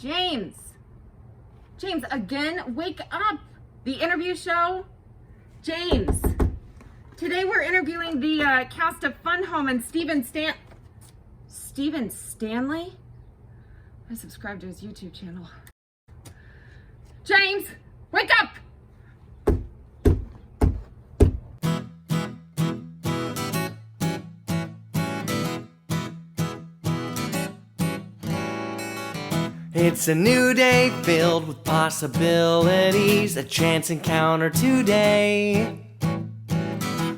James! James, again? Wake up! The interview show? James! Today we're interviewing the cast of Fun Home and Stephen Stanley? I subscribed to his YouTube channel. James! Wake up! It's a new day filled with possibilities, a chance encounter today.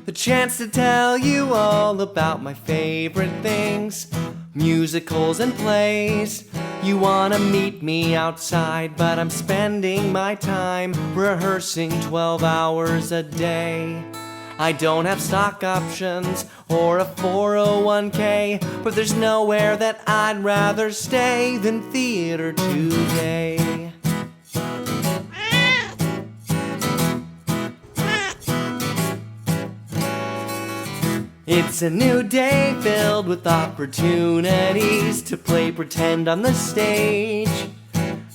The chance to tell you all about my favorite things, musicals and plays. You wanna meet me outside, but I'm spending my time rehearsing 12 hours a day. I don't have stock options or a 401k, but there's nowhere that I'd rather stay than theater today. It's a new day filled with opportunities to play pretend on the stage.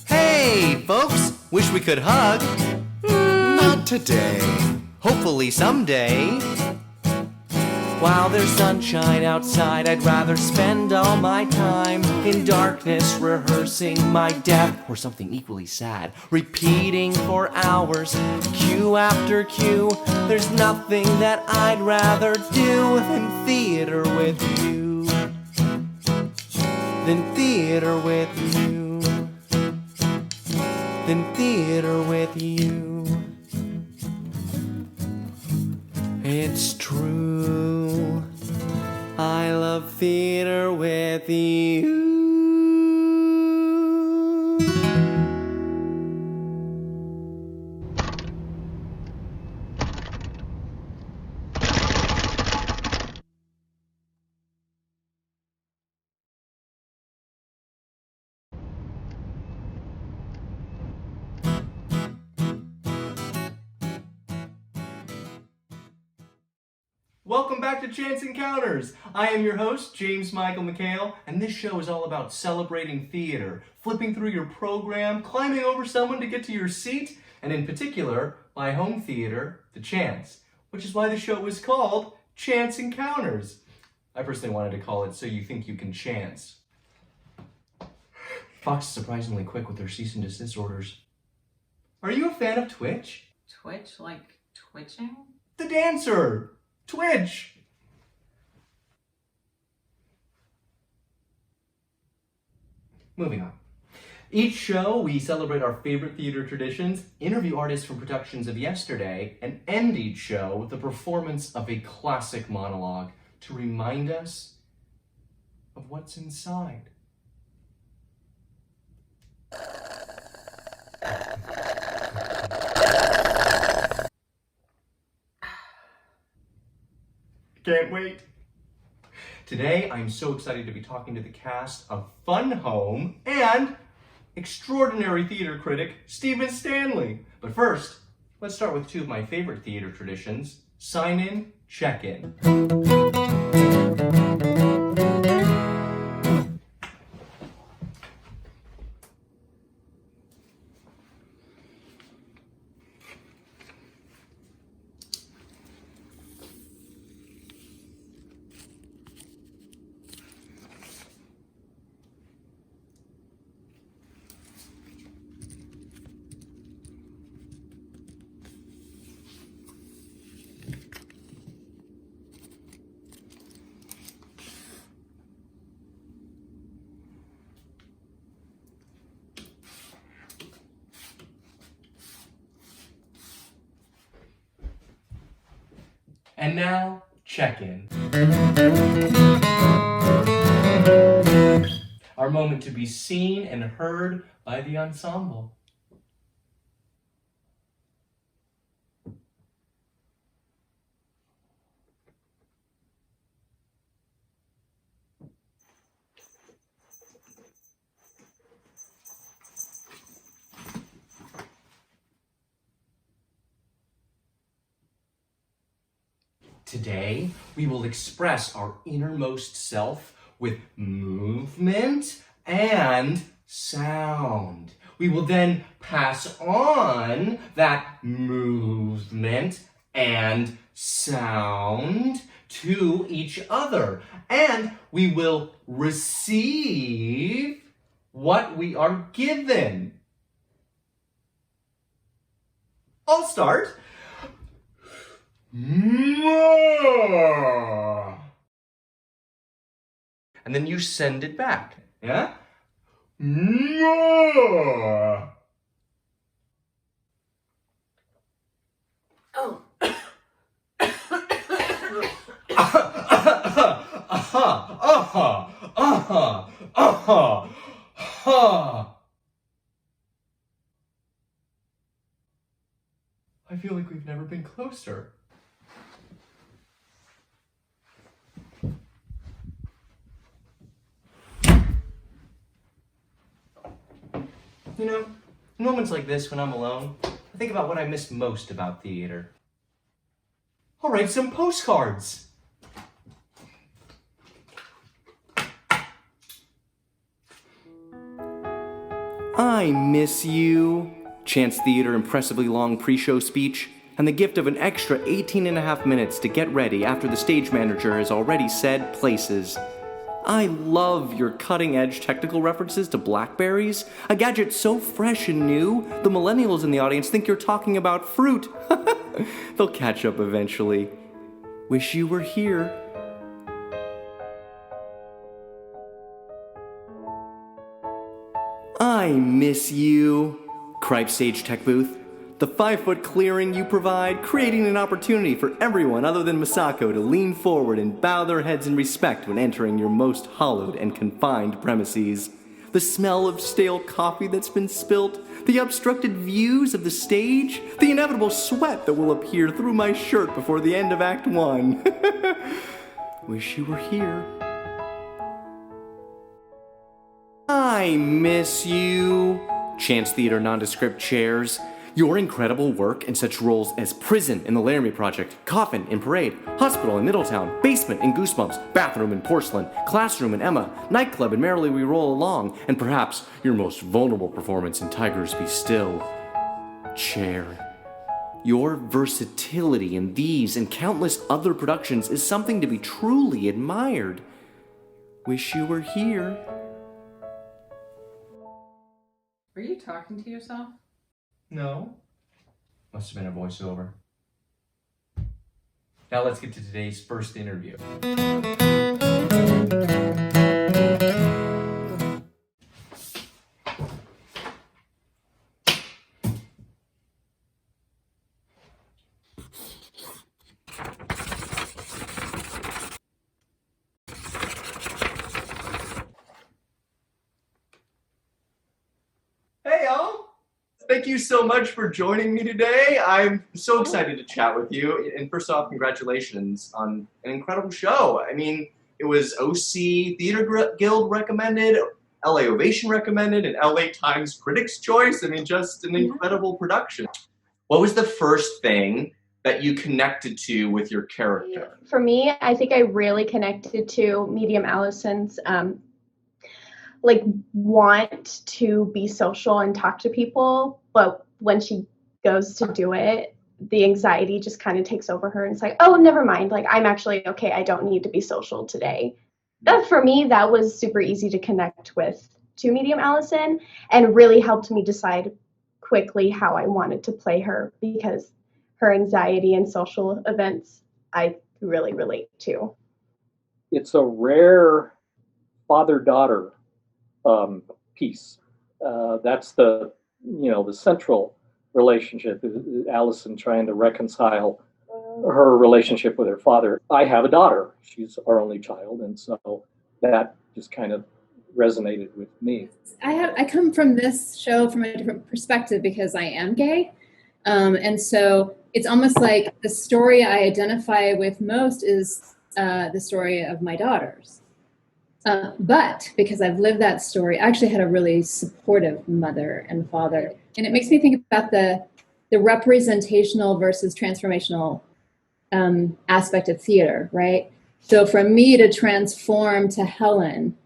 Hey, folks, wish we could hug. Not today. Hopefully someday. While there's sunshine outside, I'd rather spend all my time in darkness rehearsing my death, or something equally sad, repeating for hours, cue after cue. There's nothing that I'd rather do than theater with you. Than theater with you. Than theater with you. It's true, I love theater with you. Welcome back to Chance Encounters. I am your host, James Michael McHale, and this show is all about celebrating theater, flipping through your program, climbing over someone to get to your seat, and in particular, my home theater, The Chance, which is why the show is called Chance Encounters. I personally wanted to call it So You Think You Can Chance. Fox is surprisingly quick with their cease and desist orders. Are you a fan of Twitch? Twitch? Like twitching? The dancer! Twitch! Moving on. Each show, we celebrate our favorite theater traditions, interview artists from productions of yesterday, and end each show with the performance of a classic monologue to remind us of what's inside. Can't wait. Today, I'm so excited to be talking to the cast of Fun Home and extraordinary theater critic Stephen Stanley. But first, let's start with two of my favorite theater traditions, sign in, check in. And now, check-in. Our moment to be seen and heard by the ensemble. Today, we will express our innermost self with movement and sound. We will then pass on that movement and sound to each other. And we will receive what we are given. I'll start. And then you send it back. Yeah? Oh. I feel like we've never been closer. You know, in moments like this when I'm alone, I think about what I miss most about theater. I'll write some postcards. I miss you. Chance Theater impressively long pre-show speech, and the gift of an extra 18 and a half minutes to get ready after the stage manager has already said places. I love your cutting-edge technical references to Blackberries, a gadget so fresh and new, the millennials in the audience think you're talking about fruit. They'll catch up eventually. Wish you were here. I miss you. Cripe Sage Tech Booth. The 5-foot clearing you provide, creating an opportunity for everyone other than Misako to lean forward and bow their heads in respect when entering your most hollowed and confined premises. The smell of stale coffee that's been spilt, the obstructed views of the stage, the inevitable sweat that will appear through my shirt before the end of Act 1. Wish you were here. I miss you. Chance Theater nondescript chairs. Your incredible work in such roles as Prison in the Laramie Project, Coffin in Parade, Hospital in Middletown, Basement in Goosebumps, Bathroom in Porcelain, Classroom in Emma, Nightclub in Merrily We Roll Along, and perhaps your most vulnerable performance in Tigers Be Still. Chair. Your versatility in these and countless other productions is something to be truly admired. Wish you were here. Were you talking to yourself? No. Must have been a voiceover. Now let's get to today's first interview. Hey y'all! Thank you so much for joining me today. I'm so excited to chat with you. And first off, congratulations on an incredible show. I mean, it was OC Theater Guild recommended, LA Ovation recommended, and LA Times Critics' Choice. I mean, just an incredible production. What was the first thing that you connected to with your character? For me, I think I really connected to Medium Allison's like want to be social and talk to people, but when she goes to do it, the anxiety just kind of takes over her and it's like, oh, never mind, like I'm actually okay, I don't need to be social today. But for me, that was super easy to connect with to Medium Allison and really helped me decide quickly how I wanted to play her, because her anxiety and social events I really relate to. It's a rare father-daughter piece. That's the central relationship. Allison trying to reconcile her relationship with her father. I have a daughter. She's our only child, and so that just kind of resonated with me. I come from this show from a different perspective because I am gay, and so it's almost like the story I identify with most is the story of my daughters. But because I've lived that story, I actually had a really supportive mother and father. And it makes me think about the representational versus transformational aspect of theater, right? So for me to transform to Helen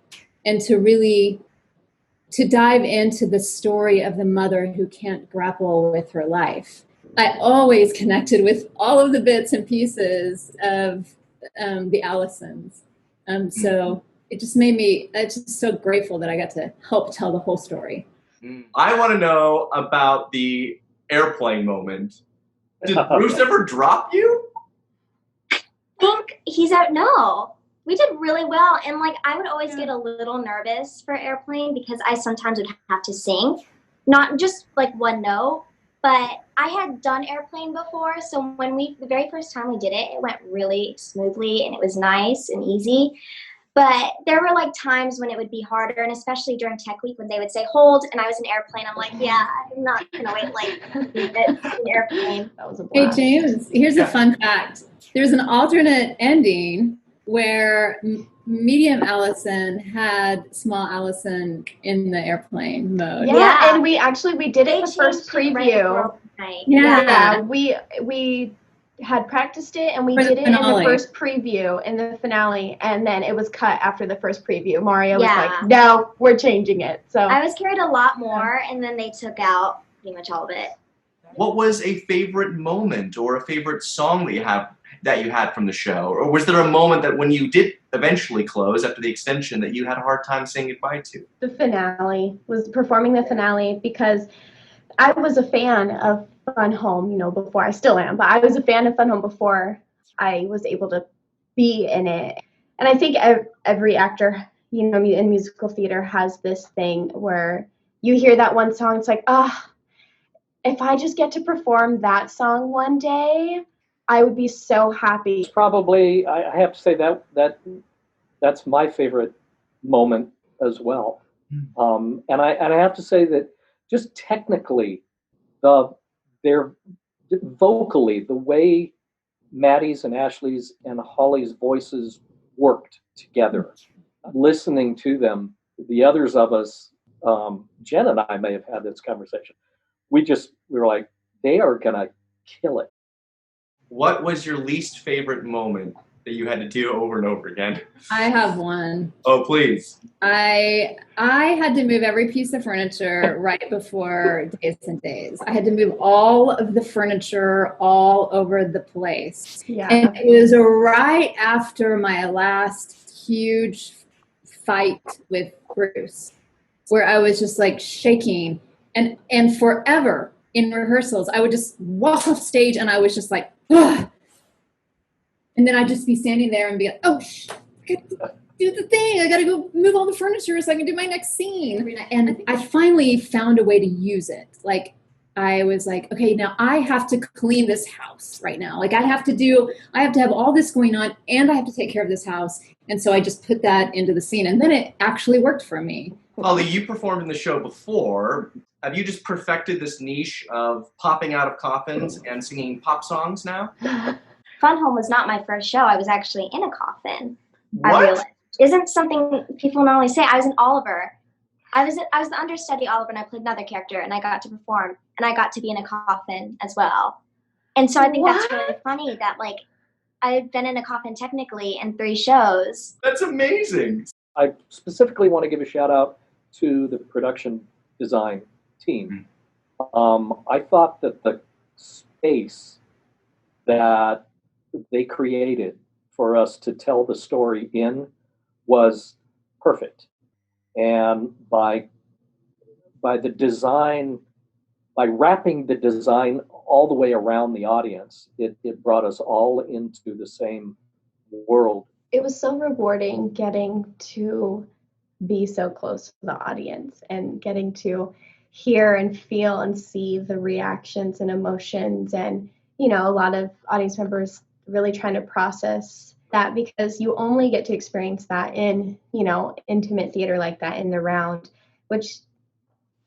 and to really to dive into the story of the mother who can't grapple with her life. I always connected with all of the bits and pieces of the Allisons. So it just made me, I'm just so grateful that I got to help tell the whole story. I want to know about the airplane moment. Did Bruce ever drop you? Think he's out. No, we did really well, and like I would always get a little nervous for airplane because I sometimes would have to sing, not just like one note, but I had done airplane before, so when the very first time we did it, it went really smoothly and it was nice and easy. But there were like times when it would be harder, and especially during Tech Week when they would say hold, and I was in airplane. I'm like, yeah, I'm not gonna wait like 3 minutes in airplane. That was a Hey, blast. James, here's a fun fact. There's an alternate ending where Medium Allison had Small Allison in the airplane mode. Yeah, and we did They it the first changed it right preview. before night. Yeah. We had practiced it and we For the did it in the finale. first preview in the finale, and then it was cut after the first preview. Mario was Yeah. like, "No, we're changing it." So I was carried a lot more, and then they took out pretty much all of it. What was a favorite moment or a favorite song that you had from the show? Or was there a moment that when you did eventually close after the extension that you had a hard time saying goodbye to? the finale was performing the finale because I was a fan of Fun Home, before. I still am, but I was a fan of Fun Home before I was able to be in it. And I think every actor, in musical theater has this thing where you hear that one song, it's like, if I just get to perform that song one day, I would be so happy. It's probably, I have to say that's my favorite moment as well. And I have to say that just technically, they're vocally, the way Maddie's and Ashley's and Holly's voices worked together, listening to them, the others of us, Jen and I may have had this conversation. We were like, they are gonna kill it. What was your least favorite moment that you had to do over and over again? I have one. Oh, please. I had to move every piece of furniture right before Days and Days. I had to move all of the furniture all over the place. Yeah. And it was right after my last huge fight with Bruce, where I was just like shaking. And forever in rehearsals, I would just walk off stage and I was just like, ugh. And then I'd just be standing there and be like, oh, I gotta do the thing. I gotta go move all the furniture so I can do my next scene. And I finally found a way to use it. Like, I was like, okay, now I have to clean this house right now. Like, I have to have all this going on and I have to take care of this house. And so I just put that into the scene. And then it actually worked for me. Holly, you performed in the show before. Have you just perfected this niche of popping out of coffins and singing pop songs now? Fun Home was not my first show. I was actually in a coffin. I What? realized. Isn't something people normally say. I was in Oliver. I was the understudy Oliver, and I played another character, and I got to perform, and I got to be in a coffin as well. And so I think that's really funny that like I've been in a coffin technically in 3 shows. That's amazing. I specifically want to give a shout out to the production design team. I thought that the space that they created for us to tell the story in was perfect. And by the design, by wrapping the design all the way around the audience, it brought us all into the same world. It was so rewarding getting to be so close to the audience and getting to hear and feel and see the reactions and emotions, and a lot of audience members really trying to process that, because you only get to experience that in intimate theater like that in the round, which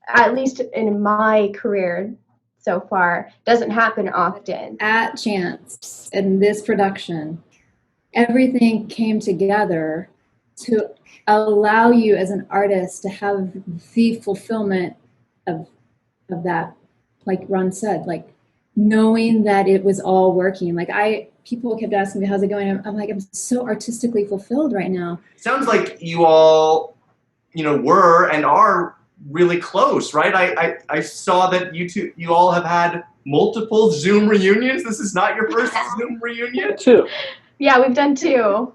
at least in my career so far doesn't happen often. At Chance, in this production, everything came together to allow you as an artist to have the fulfillment of that, like Ron said, like knowing that it was all working. Like people kept asking me, how's it going? I'm like, I'm so artistically fulfilled right now. Sounds like you all, were and are really close, right? I saw that you all have had multiple Zoom reunions. This is not your first Zoom reunion? Two. Yeah, we've done 2.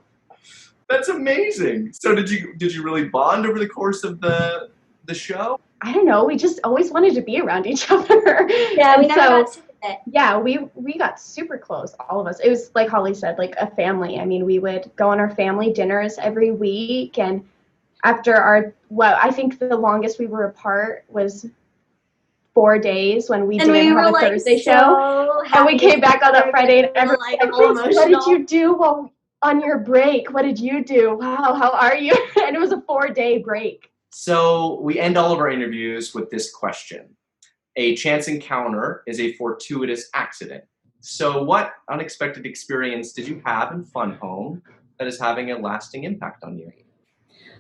That's amazing. So did you really bond over the course of the show? I don't know. We just always wanted to be around each other. Yeah, we And never so, got sick of it. yeah, we got super close, all of us. It was like Holly said, like a family. I mean, we would go on our family dinners every week, and after I think the longest we were apart was 4 days when we And we didn't were have a like Thursday so show. And we happy came back on that Friday, and we were, everyone like, was all like, what did emotional. you do on your break? What did you do? Wow, how are you? And it was a 4-day break. So we end all of our interviews with this question. A chance encounter is a fortuitous accident. So what unexpected experience did you have in Fun Home that is having a lasting impact on you?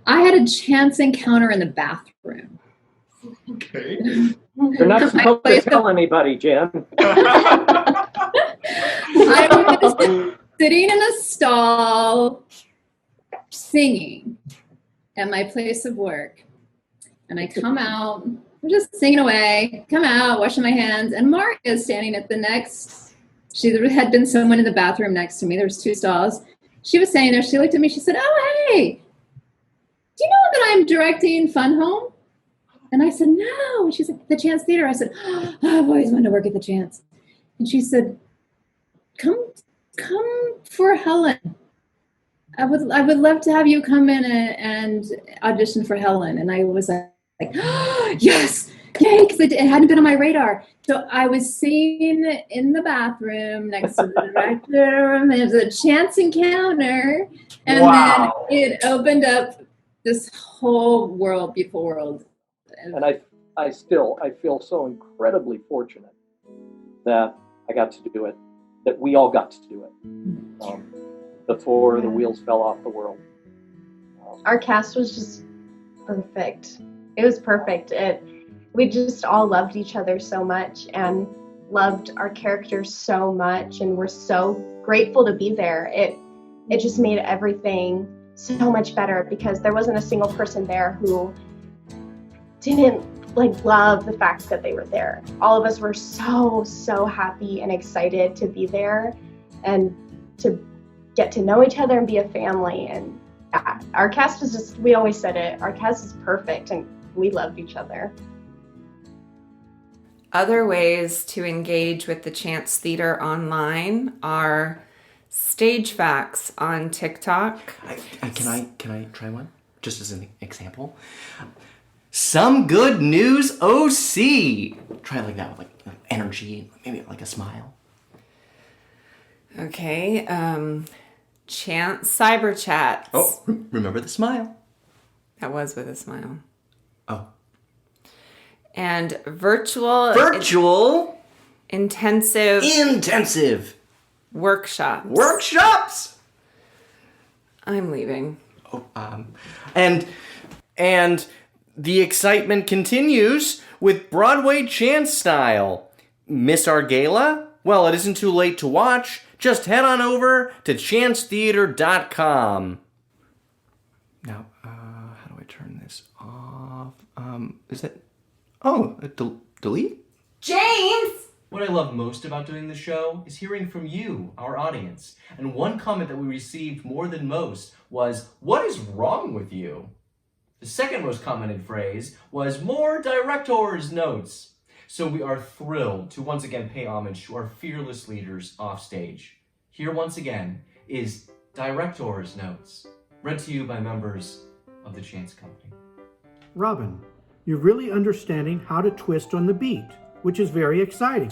I had a chance encounter in the bathroom. Okay. You're not supposed to tell anybody, Jen. I was sitting in a stall singing at my place of work. And I come out, I'm just singing away, come out, washing my hands, and Mark is standing at the next, there had been someone in the bathroom next to me. There was 2 stalls. She was saying there, she looked at me, she said, oh, hey, do you know that I'm directing Fun Home? And I said, no. And she's like, the Chance Theater. I said, oh, I've always wanted to work at the Chance. And she said, come for Helen. I would love to have you come in and audition for Helen. And I was like, oh, yes, yay, because it hadn't been on my radar. So I was singing in the bathroom next to the director, and there was a chance encounter. And Wow. then it opened up this whole world, beautiful world. And I feel so incredibly fortunate that I got to do it, that we all got to do it before the wheels fell off the world. Our cast was just perfect. It was perfect. We just all loved each other so much and loved our characters so much, and we're so grateful to be there. It just made everything so much better because there wasn't a single person there who didn't love the fact that they were there. All of us were so happy and excited to be there and to get to know each other and be a family. And our cast was just, we always said it, our cast is perfect and we loved each other. Other ways to engage with the Chance Theater online are Stage Facts on TikTok. Can I try one? Just as an example. Some good news OC. Try it like that with like energy, maybe like a smile. Okay. Chance Cyber Chats. Oh, remember the smile. That was with a smile. Oh. And virtual intensive workshops. I'm leaving. Oh, and the excitement continues with Broadway Chance Style. Miss our gala? Well, it isn't too late to watch. Just head on over to chancetheater.com. Now, how do I turn this off? Is it? Oh, delete? James! What I love most about doing the show is hearing from you, our audience. And one comment that we received more than most was, "What is wrong with you?" The second most commented phrase was, "More director's notes." So we are thrilled to once again pay homage to our fearless leaders off stage. Here once again is Director's Notes, read to you by members of the Chance Company. Robin, you're really understanding how to twist on the beat, which is very exciting.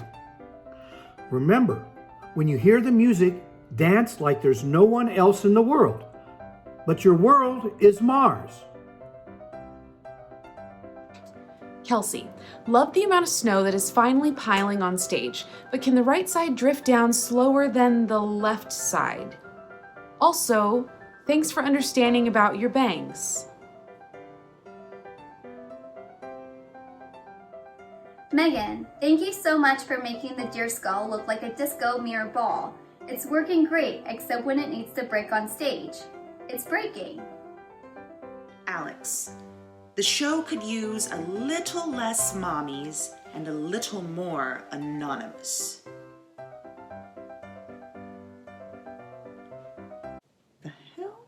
Remember, when you hear the music, dance like there's no one else in the world. But your world is Mars. Kelsey, love the amount of snow that is finally piling on stage, but can the right side drift down slower than the left side? Also, thanks for understanding about your bangs. Megan, thank you so much for making the deer skull look like a disco mirror ball. It's working great, except when it needs to break on stage. It's breaking. Alex, The show could use a little less mommies and a little more anonymous. The hell?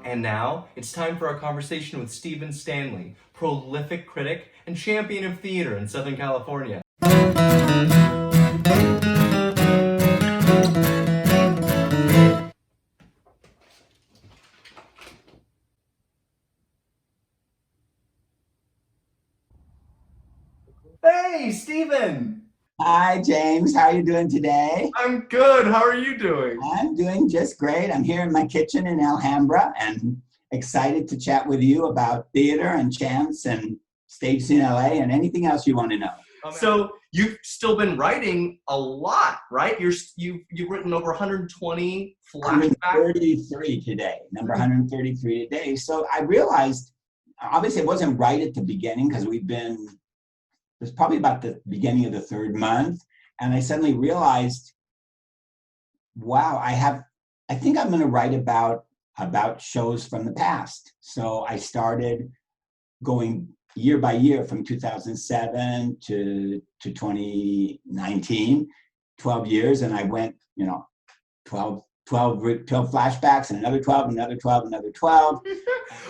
And now, it's time for our conversation with Stephen Stanley, prolific critic and champion of theater in Southern California. Hey, Stephen! Hi, James. How are you doing today? I'm good. How are you doing? I'm doing just great. I'm here in my kitchen in Alhambra and excited to chat with you about theater and chance and stage scene LA and anything else you want to know. So you've still been writing a lot, right? You've written over 120 flashbacks. 133 today, number 133 today. So I realized, obviously it wasn't right at the beginning because it was probably about the beginning of the third month. And I suddenly realized, wow, I think I'm going to write about shows from the past. So I started going year by year from 2007 to 2019, 12 years. And I went, 12 flashbacks and another 12, another 12, another 12.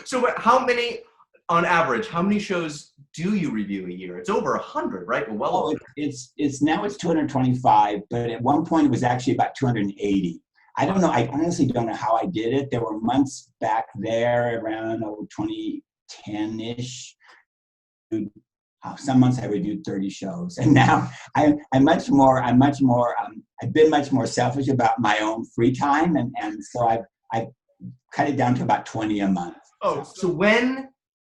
So how many, on average, how many shows do you review a year? It's over 100, right? Well, it's now it's 225, but at one point it was actually about 280. I don't know. I honestly don't know how I did it. There were months back there around 2010-ish. Some months I reviewed 30 shows, and now I've been much more selfish about my own free time, and so I've cut it down to about 20 a month. Oh, so when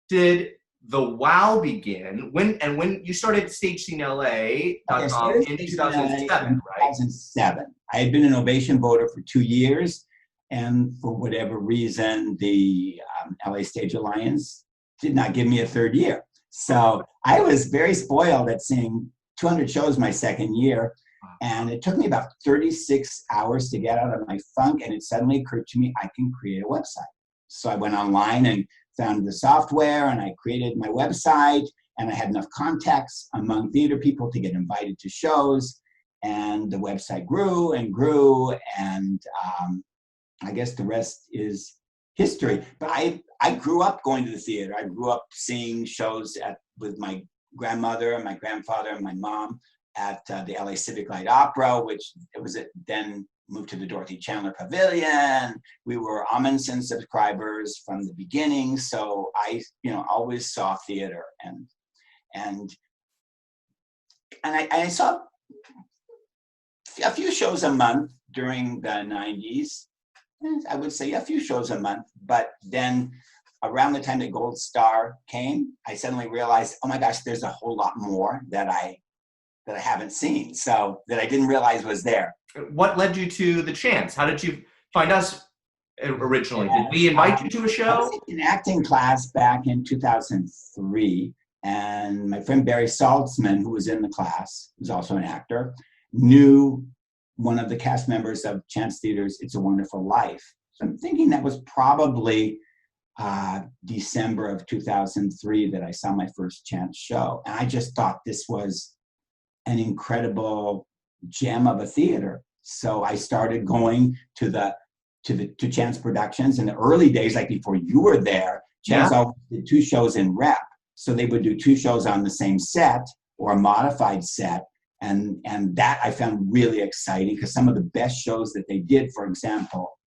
did the WOW begin? When you started StageSceneLA.com in 2007, right? 2007. I had been an Ovation voter for 2 years, and for whatever reason, the LA Stage Alliance did not give me a third year. So I was very spoiled at seeing 200 shows my second year, and it took me about 36 hours to get out of my funk, and it suddenly occurred to me I can create a website. So I went online and found the software, and I created my website, and I had enough contacts among theater people to get invited to shows, and the website grew and grew, and I guess the rest is history. But I grew up going to the theater. I grew up seeing shows with my grandmother and my grandfather and my mom at the LA Civic Light Opera, which then moved to the Dorothy Chandler Pavilion. We were Amundsen subscribers from the beginning, so I always saw theater, and I saw a few shows a month during the 90s. I would say a few shows a month, but then around the time that Gold Star came, I suddenly realized, oh my gosh, there's a whole lot more that I haven't seen, so that I didn't realize was there. What led you to The Chance? How did you find us originally? Did we invite you to a show? I was in an acting class back in 2003, and my friend Barry Saltzman, who was in the class, who's also an actor, knew one of the cast members of Chance Theater's It's a Wonderful Life. So I'm thinking that was probably December of 2003 that I saw my first Chance show. And I just thought this was an incredible gem of a theater. So I started going to Chance Productions in the early days, like before you were there. Chance always did 2 shows in rep. So they would do 2 shows on the same set or a modified set. And that I found really exciting, because some of the best shows that they did, for example,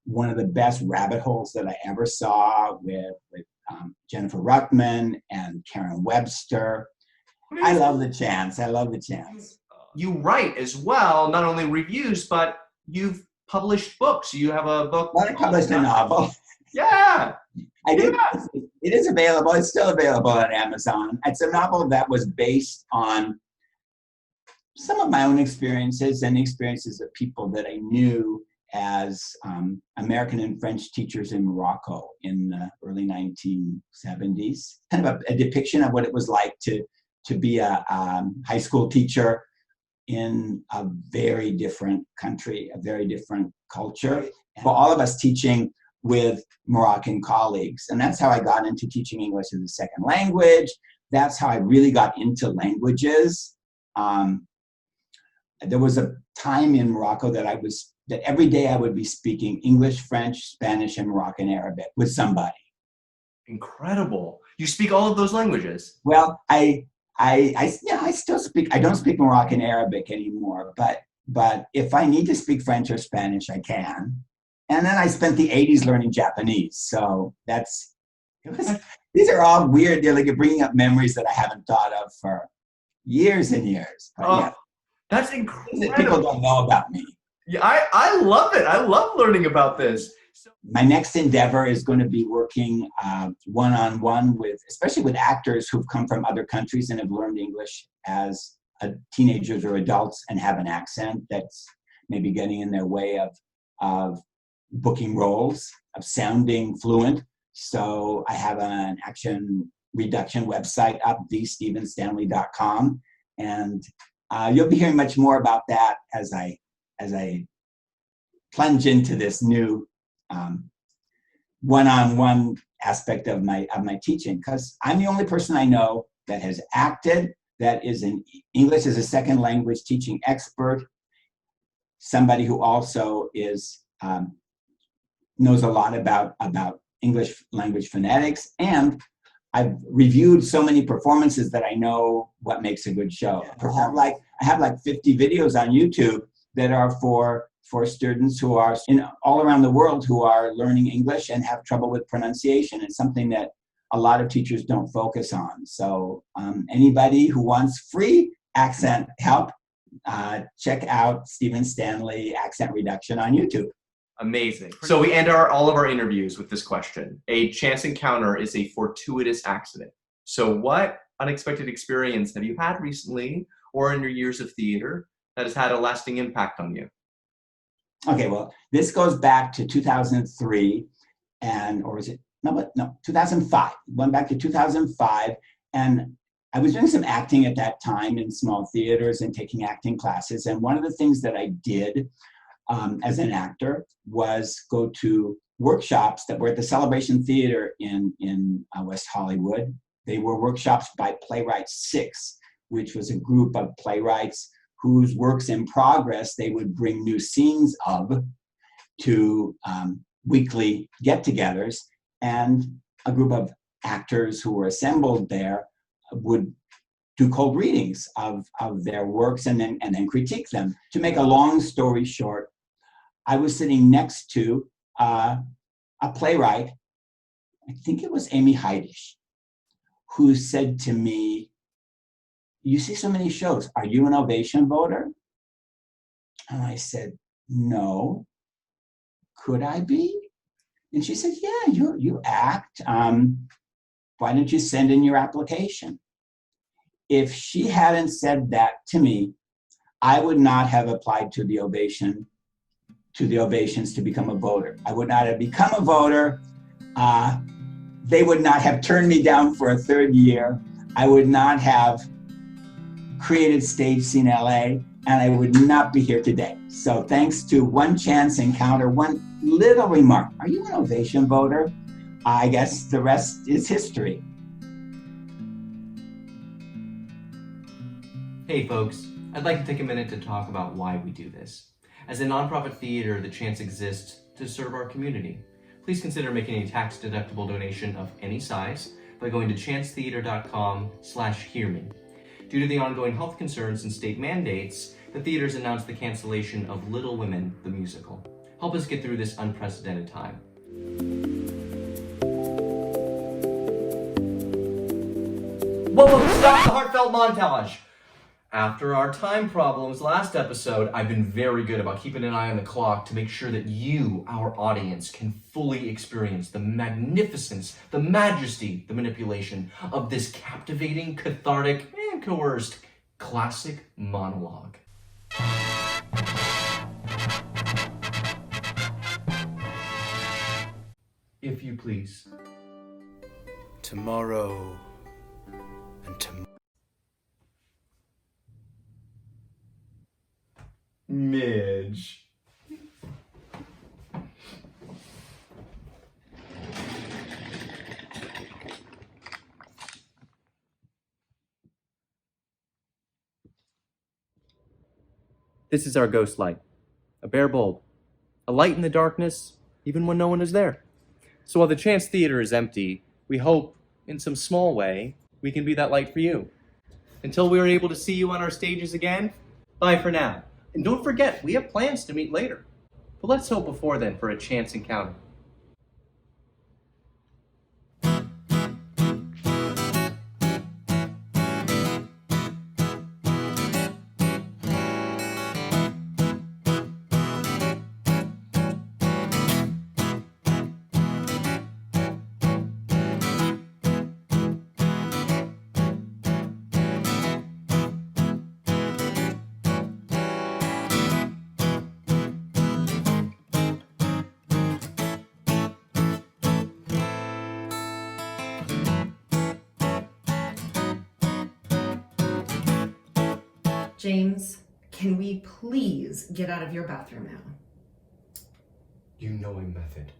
one of the best Rabbit Holes that I ever saw with Jennifer Ruckman and Karen Webster. I love The Chance. I love The Chance. You write as well, not only reviews, but you've published books. You have a book. Well, I published a novel. Yeah. I did. It is available. It's still available on Amazon. It's a novel that was based on some of my own experiences and the experiences of people that I knew as American and French teachers in Morocco in the early 1970s. Kind of a depiction of what it was like to be a high school teacher in a very different country, a very different culture. For all of us teaching with Moroccan colleagues. And that's how I got into teaching English as a second language. That's how I really got into languages. There was a time in Morocco that every day I would be speaking English, French, Spanish, and Moroccan Arabic with somebody. Incredible. You speak all of those languages? Well, I still speak. I don't speak Moroccan Arabic anymore, but if I need to speak French or Spanish, I can. And then I spent the 80s learning Japanese. So these are all weird. They're like bringing up memories that I haven't thought of for years and years. But yeah, that's incredible. That people don't know about me. Yeah, I love it. I love learning about this. My next endeavor is going to be working one-on-one especially with actors who've come from other countries and have learned English as teenagers or adults and have an accent that's maybe getting in their way of booking roles, of sounding fluent. So I have an action reduction website up, thestephenstanley.com, and you'll be hearing much more about that as I plunge into this new one-on-one aspect of my teaching, because I'm the only person I know that has acted, that is an English as a second language teaching expert, somebody who also is knows a lot about English language phonetics, and I've reviewed so many performances that I know what makes a good show. I have like 50 videos on YouTube that are for students who are all around the world who are learning English and have trouble with pronunciation. It's something that a lot of teachers don't focus on. So anybody who wants free accent help, check out Stephen Stanley Accent Reduction on YouTube. Amazing. So we end all of our interviews with this question. A chance encounter is a fortuitous accident. So what unexpected experience have you had recently or in your years of theater that has had a lasting impact on you? Okay, well, this goes back to 2003, or is it? No, 2005. Went back to 2005, and I was doing some acting at that time in small theaters and taking acting classes. And one of the things that I did as an actor was go to workshops that were at the Celebration Theater in West Hollywood. They were workshops by Playwright Six, which was a group of playwrights whose works in progress they would bring new scenes of to weekly get-togethers, and a group of actors who were assembled there would do cold readings of their works and then critique them. To make a long story short, I was sitting next to a playwright, I think it was Amy Heidish, who said to me, "You see so many shows. Are you an Ovation voter?" And I said, "No. Could I be?" And she said, "Yeah, you act. Why don't you send in your application?" If she hadn't said that to me, I would not have applied to the Ovations to become a voter. I would not have become a voter. They would not have turned me down for a third year. I would not have created Stage Scene LA, and I would not be here today. So thanks to one chance encounter, one little remark. Are you an Ovation voter? I guess the rest is history. Hey folks, I'd like to take a minute to talk about why we do this. As a nonprofit theater, the chance exists to serve our community. Please consider making a tax-deductible donation of any size by going to chancetheater.com/hearme. Due to the ongoing health concerns and state mandates, the theaters announced the cancellation of Little Women, the musical. Help us get through this unprecedented time. Whoa, stop the heartfelt montage! After our time problems last episode, I've been very good about keeping an eye on the clock to make sure that you, our audience, can fully experience the magnificence, the majesty, the manipulation of this captivating, cathartic, and coerced classic monologue. If you please. Tomorrow and tomorrow. Midge. This is our ghost light, a bare bulb, a light in the darkness, even when no one is there. So while the Chance Theater is empty, we hope, in some small way, we can be that light for you. Until we are able to see you on our stages again, bye for now. And don't forget, we have plans to meet later. But let's hope before then for a chance encounter. James, can we please get out of your bathroom now? You know a method.